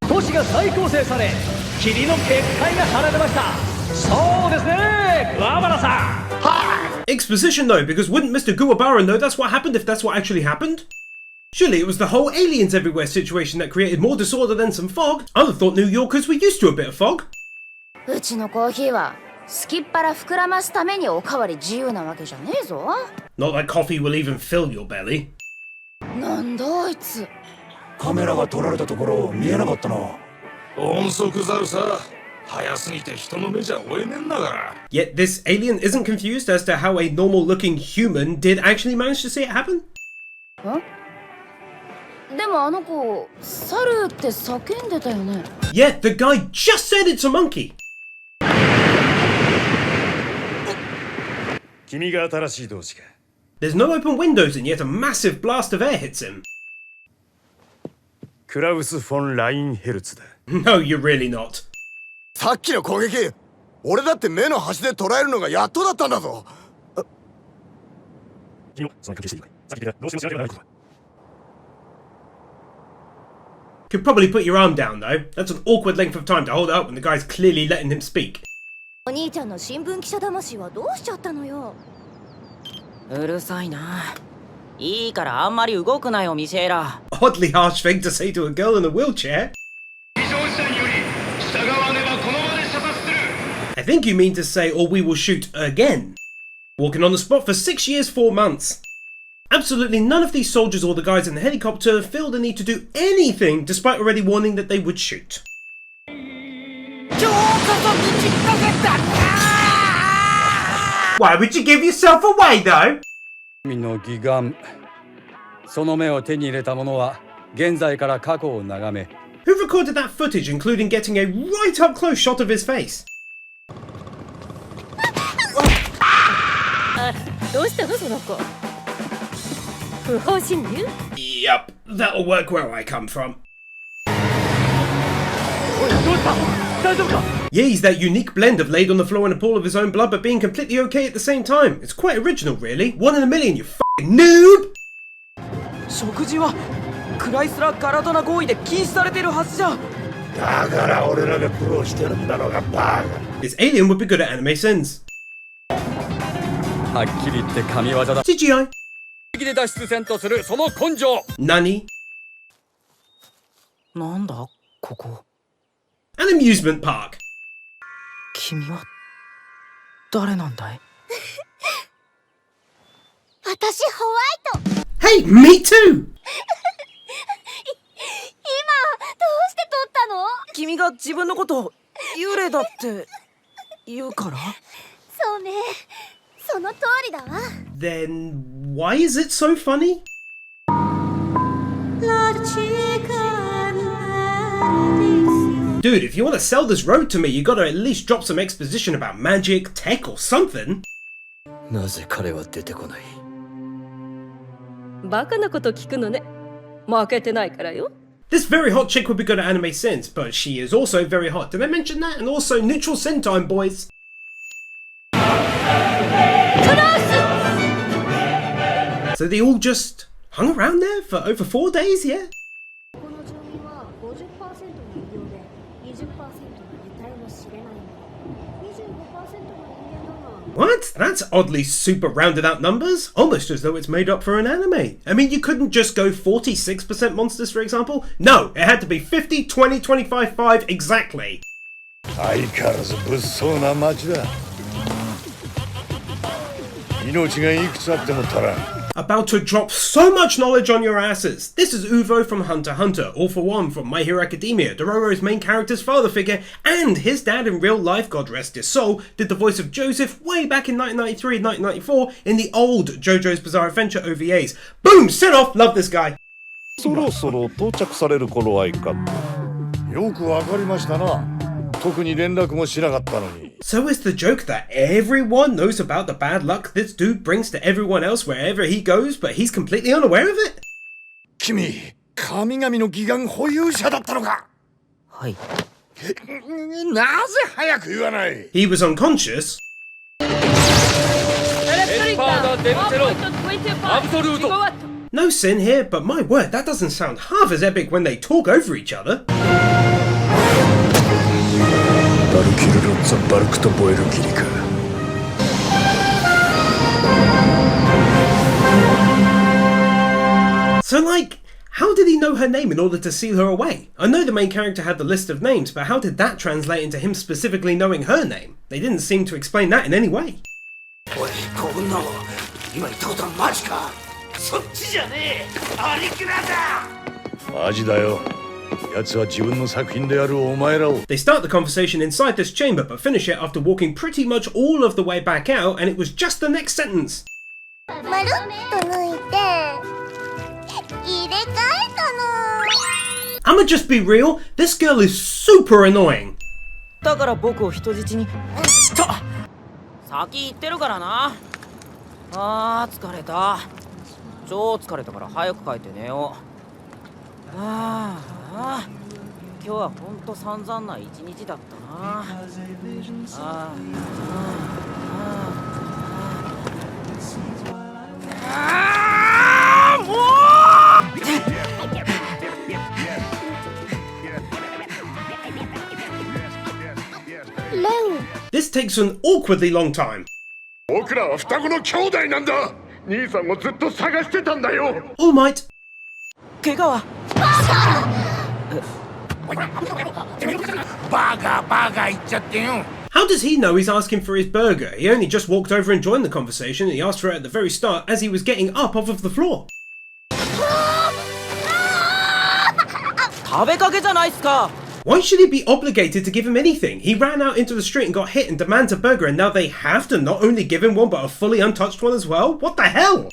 都市が再構成され霧の結界が張られました。そうですね、桑原さん。Exposition though, because wouldn't Mr. Guwabara know that's what happened if that's what actually happened? Surely it was the whole aliens everywhere situation that created more disorder than some fog. I would have thought New Yorkers were used to a bit of fog. うちのコーヒーはすきっ腹膨らますためにおかわり自由なわけじゃねえぞ。 Not like coffee will even fill your belly. なんだあいつ。カメラが撮られたところ見えなかったな。音速ザルさ、早すぎて人の目じゃ追えねえんだから。 Yet this alien isn't confused as to how a normal-looking human did actually manage to see it happen. でもあの子、猿って叫んでたよね。 Yeah, the guy just said it's a monkey. 君が新しい同志か。 There's no open windows and yet a massive blast of air hits him. クラウス・フォン・ラインヘルツだ。 No, you're really not. さっきの攻撃、俺だって目の端で捉えるのがやっとだったんだぞ。君もその関係していいかい。さっき言ったどうしても知られないことだ。 Could probably put your arm down though. That's an awkward length of time to hold it up when the guy's clearly letting him speak. お兄ちゃんの新聞記者魂はどうしちゃったのよ。うるさいな。いいからあんまり動くなよ、ミシェーラ。 Oddly harsh thing to say to a girl in a wheelchair. I think you mean to say, or we will shoot again. Walking on the spot for 6 years, 4 months. Absolutely none of these soldiers or the guys in the helicopter feel the need to do anything despite already warning that they would shoot. Why would you give yourself away though? 君の義眼、その目を手に入れた者は現在から過去を眺め。 Who recorded that footage, including getting a right up close shot of his face? どうしたのその子。不法侵入？ Yup, that'll work where I come from. おい、どうした？大丈夫か？ Yeah, he's that unique blend of laid on the floor in a pool of his own blood but being completely okay at the same time. It's quite original, really. 1 in a million, you fucking noob! 食事はクライスラー・ガラドナ合意で禁止されてるはずじゃ。だから俺らが苦労してるんだろうがバカ。 This alien would be good at anime sins. はっきり言って神業だ。 CGI. で脱出せんとするその根性。 Nani. なんだここ。 An amusement park. 君は誰なんだい？私ホワイト。 Hey, me too! 今どうして撮ったの？君が自分のこと幽霊だって言うから？そうね、その通りだわ。 Then why is it so funny? Dude, if you want to sell this road to me, you gotta at least drop some exposition about magic, tech, or something. なぜ彼は出てこない？バカなこと聞くのね。負けてないからよ。 This very hot chick would be good at anime sins, but she is also very hot. Did I mention that? And also neutral sin time, boys. So they all just hung around there for over 4 days, yeah? What? That's oddly super rounded out numbers. Almost as though it's made up for an anime. I mean, you couldn't just go 46% monsters, for example. No, it had to be 50, 20, 25, 5 exactly. 相変わらず物騒な街だ。命がいくつあっても足らん。 About to drop so much knowledge on your asses. This is Uvo from Hunter x Hunter, All for One from My Hero Academia, Dororo's main character's father figure, and his dad in real life, God rest his soul, did the voice of Joseph way back in 1993 and 1994 in the old JoJo's Bizarre Adventure OVAs. Boom! Set off! Love this guy. そろそろ到着される頃はいか。よくわかりましたな。特に連絡もしなかったのに。 So is the joke that everyone knows about the bad luck this dude brings to everyone else wherever he goes, but he's completely unaware of it? 君、神々の義眼保有者だったのか。はい。なぜ早く言わない。 He was unconscious. No sin here, but my word, that doesn't sound half as epic when they talk over each other. バルキルロッツァバルクとボエルギリか。So like, how did he know her name in order to seal her away? I know the main character had the list of names, but how did that translate into him specifically knowing her name? They didn't seem to explain that in any way. おいこんなの今言ったことはマジか。そっちじゃねえ、アリキラだ。マジだよ。奴は自分の作品であるお前らを。 They start the conversation inside this chamber, but finish it after walking pretty much all of the way back out, and it was just the next sentence. まるっと抜いて入れ替えたの。 I'ma just be real, this girl is super annoying. だから僕を人質にちょっ先行ってるからな。疲れた。超疲れたから早く帰って寝よう。今日はほんと散々な一日だったな。もうThis takes an awkwardly long time. 僕らは双子の兄弟なんだ。兄さんをずっと探してたんだよ。All Might. 怪我はバカ言っちゃってよ。 How does he know he's asking for his burger? He only just walked over and joined the conversation, and he asked for it at the very start as he was getting up off of the floor. 食べかけじゃないっすか。 Why should he be obligated to give him anything? He ran out into the street and got hit and demands a burger, and now they have to not only give him one but a fully untouched one as well? What the hell?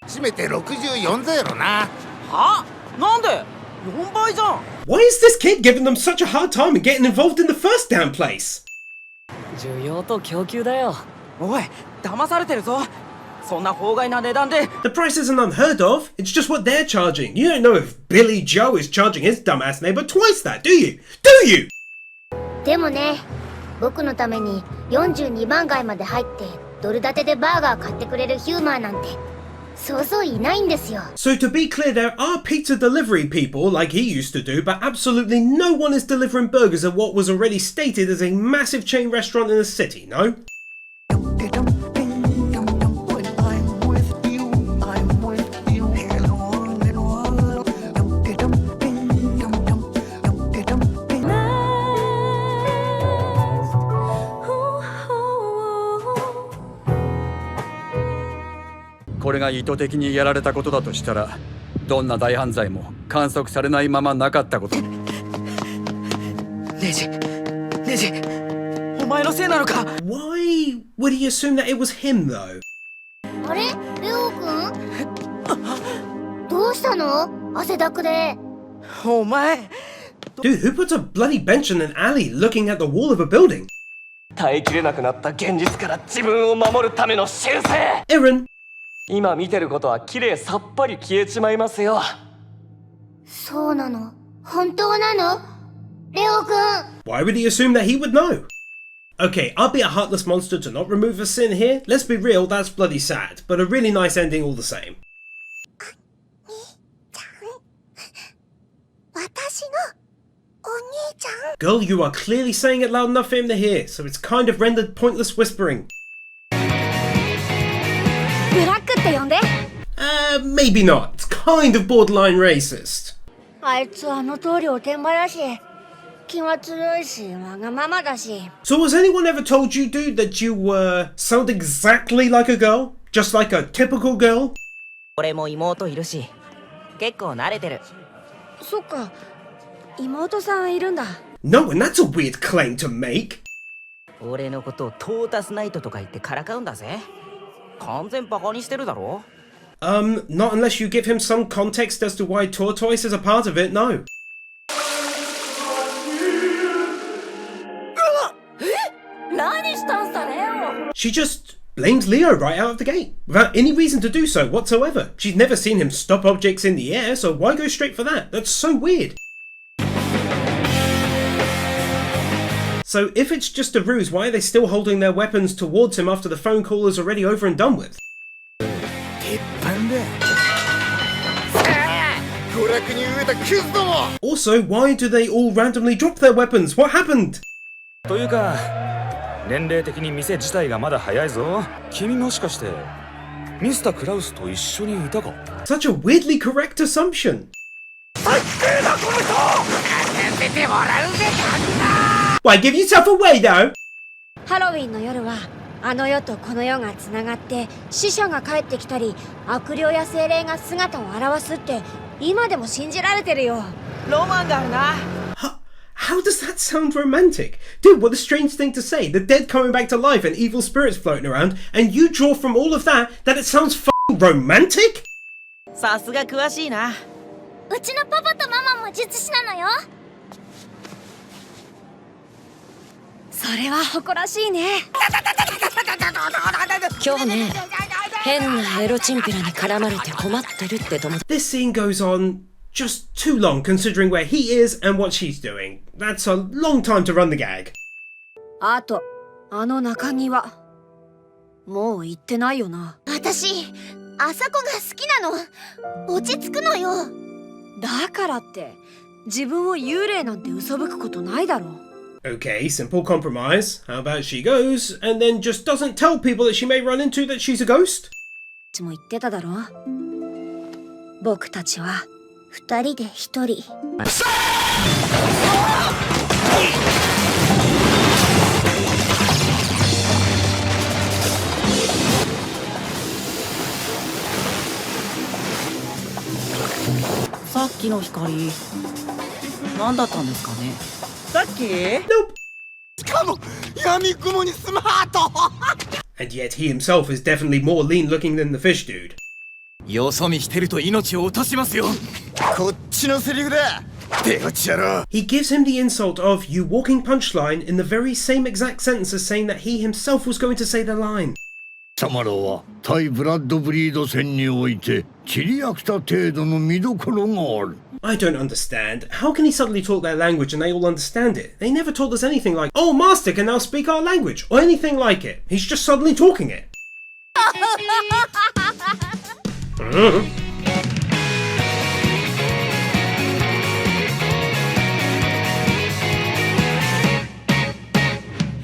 せめて64ゼロな。は？なんで？4倍じゃん。 Why is this kid giving them such a hard time and getting involved in the first damn place? 需要と供給だよ。おい、騙されてるぞ。そんな法外な値段で。 The price isn't unheard of, it's just what they're charging. You don't know if Billy Joe is charging his dumbass neighbor twice that, do you? Do you? でもね、僕のために42番街まで入ってドル建てでバーガー買ってくれるヒューマーなんてそうそういないんですよ。 So to be clear, there are pizza delivery people like he used to do, but absolutely no one is delivering burgers at what was already stated as a massive chain restaurant in the city, no? .これが意図的にやられたことだとしたら、どんな大犯罪も観測されないままなかったこと。ネジ、お前のせいなのか。 Why would he assume that it was him though? あれ、レオくん？どうしたの？汗だくで。お前。 Dude, who puts a bloody bench in an alley looking at the wall of a building? 耐えきれなくなった現実から自分を守るための修正。 Aaron. 今見てることはきれいさっぱり消えちまいますよ。そうなの？本当なの？レオくん。 Why would he assume that he would know? Okay, I'll be a heartless monster to not remove a sin here. Let's be real, that's bloody sad, but a really nice ending all the same. 私のお兄ちゃん。 Girl, you are clearly saying it loud enough for him to hear, so it's kind of rendered pointless whispering. ブラックって呼んで。Maybe not. It's kind of borderline racist. あいつはあの通りおてんばだし、気は強いし、わがままだし。 So has anyone ever told you, dude, that you sound exactly like a girl? Just like a typical girl? 俺も妹いるし、結構慣れてる。そっか、妹さんいるんだ。No, and that's a weird claim to make. 俺のことをトータスナイトとか言ってからかうんだぜ。完全バカにしてるだろ。Not unless you give him some context as to why Tortoise is a part of it, no. 何したんさレオ。 She just blames Leo right out of the gate, without any reason to do so whatsoever. She's never seen him stop objects in the air, so why go straight for that? That's so weird. So if it's just a ruse, why are they still holding their weapons towards him after the phone call is already over and done with? Also, why do they all randomly drop their weapons? What happened? というか年齢的に店自体がまだ早いぞ。君もしかしてミスタークラウスと一緒にいたか？ Such a weirdly correct assumption. Why give yourself away though? ハロウィンの夜はあの世とこの世がつながって死者が帰ってきたり悪霊や精霊が姿を現すって今でも信じられてるよ。ロマンがあるな。 How does that sound romantic? Dude, what a strange thing to say. The dead coming back to life and evil spirits floating around, and you draw from all of that it sounds f***ing romantic? さすが詳しいな。うちのパパとママも術師なのよ。それは誇らしいね。今日ね、変なエロチンピラに絡まれて困ってるって友達。 This scene goes on just too long considering where he is and what she's doing. That's a long time to run the gag. あと、あの中庭。もう行ってないよな。私、あそこが好きなの。落ち着くのよ。だからって、自分を幽霊なんて嘘吹くことないだろ。Okay, simple compromise. How about she goes and then just doesn't tell people that she may run into that she's a ghost? も言ってただろ。僕たちは二人で一人。さっきの光、何だったんですかね。さっき Nope. しかも闇雲にスマート。 And yet he himself is definitely more lean looking than the fish dude. よそ見してると命を落としますよ。こっちのセリフだ。出落ち野郎。 He gives him the insult of you walking punchline in the very same exact sentence as saying that he himself was going to say the line. サマロは対ブラッドブリード戦において切り飽きた程度の見どころがある。 I don't understand. How can he suddenly talk their language and they all understand it? They never told us anything like, oh, Master can now speak our language, or anything like it. He's just suddenly talking it.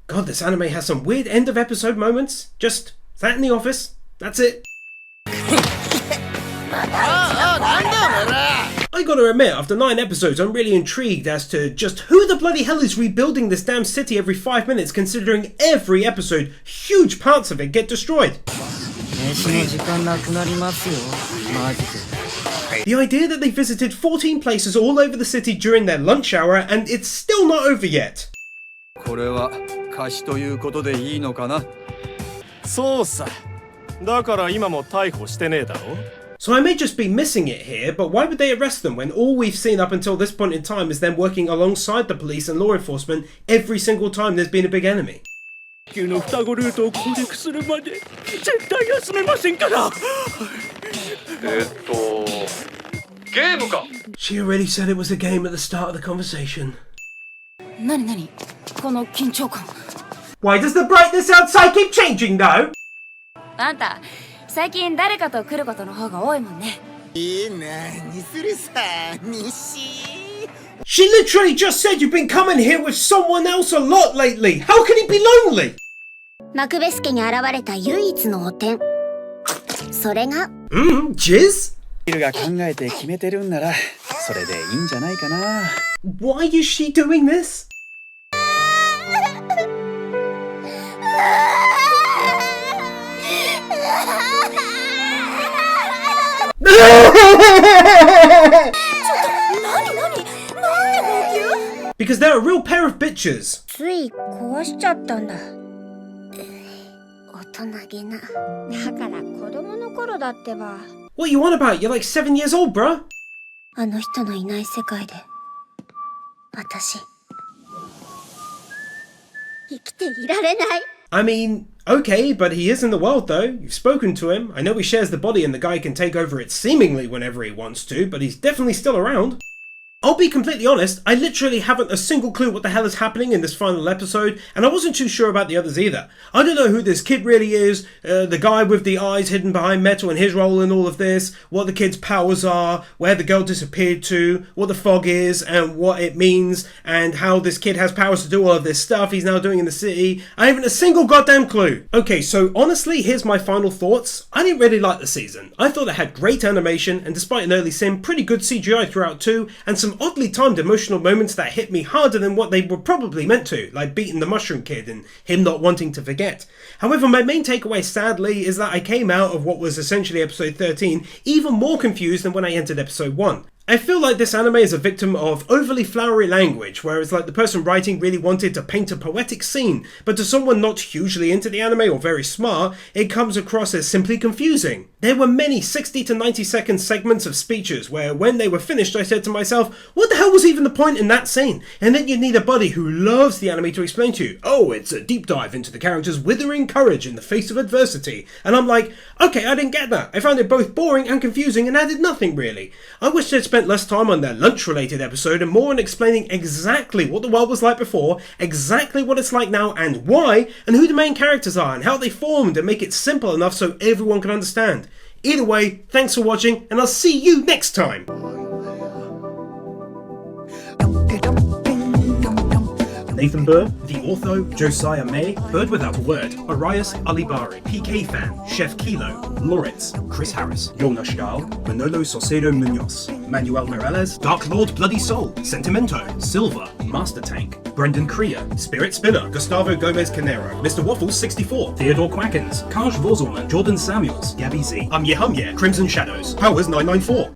God, this anime has some weird end of episode moments. Just that in the office. That's it. I gotta admit, after 9 episodes, I'm really intrigued as to just who the bloody hell is rebuilding this damn city every 5 minutes, considering every episode, huge parts of it get destroyed. The idea that they visited 14 places all over the city during their lunch hour and it's still not over yet. これは貸しということでいいのかな。そうさ。だから今も逮捕してねえだろ。 So I may just be missing it here, but why would they arrest them when all we've seen up until this point in time is them working alongside the police and law enforcement every single time there's been a big enemy? 地球の双子ルートを攻略するまで絶対休めませんから。ゲームか。 She already said it was a game at the start of the conversation. なになにこの緊張感。 Why does the brightness outside keep changing though? あんた、最近誰かと来ることの方が多いもんね。何するさ、西。 She literally just said you've been coming here with someone else a lot lately. How can he be lonely? マクベス家に現れた唯一の汚点。それが、Jizz? ビルが考えて決めてるんなら、それでいいんじゃないかな。Why is she doing this? Because they're a real pair of bitches. つい壊しちゃったんだ。大人げな。だから子供の頃だってば。What you on about? You're like 7 years old, bruh. あの人のいない世界で、私、生きていられない。I mean, okay, but he is in the world though. You've spoken to him. I know he shares the body and the guy can take over it seemingly whenever he wants to, but he's definitely still around. I'll be completely honest, I literally haven't a single clue what the hell is happening in this final episode, and I wasn't too sure about the others either. I don't know who this kid really is, the guy with the eyes hidden behind metal and his role in all of this, what the kid's powers are, where the girl disappeared to, what the fog is, and what it means, and how this kid has powers to do all of this stuff he's now doing in the city. I haven't a single goddamn clue. Okay, so honestly, here's my final thoughts. I didn't really like the season. I thought it had great animation, and despite an early sim, pretty good CGI throughout too, and some oddly timed emotional moments that hit me harder than what they were probably meant to, like beating the mushroom kid and him not wanting to forget. However, my main takeaway sadly is that I came out of what was essentially episode 13 even more confused than when I entered episode 1. I feel like this anime is a victim of overly flowery language, where it's like the person writing really wanted to paint a poetic scene, but to someone not hugely into the anime or very smart, it comes across as simply confusing. There were many 60 to 90 second segments of speeches where when they were finished I said to myself, what the hell was even the point in that scene? And then you need a buddy who loves the anime to explain to you, oh, it's a deep dive into the character's withering courage in the face of adversity. And I'm like, okay, I didn't get that. I found it both boring and confusing and added nothing really. I wish they'd spent less time on their lunch-related episode and more on explaining exactly what the world was like before, exactly what it's like now and why, and who the main characters are and how they formed, and make it simple enough so everyone can understand. Either way, thanks for watching, and I'll see you next time! Nathan Burr, The Ortho, Josiah May, Bird Without a Word, Arias Alibari, PK Fan, Chef Kilo, Loritz, Chris Harris, Jonas Stahl, Manolo Saucedo Munoz, Manuel Morales, Dark Lord Bloody Soul, Sentimento, Silva, Master Tank, Brendan Krier, Spirit Spinner, Gustavo Gomez Canero, Mr. Waffles 64, Theodore Quackens, Kaj Vorzelman, Jordan Samuels, Gabby Z, Humye, Crimson Shadows, Powers 994.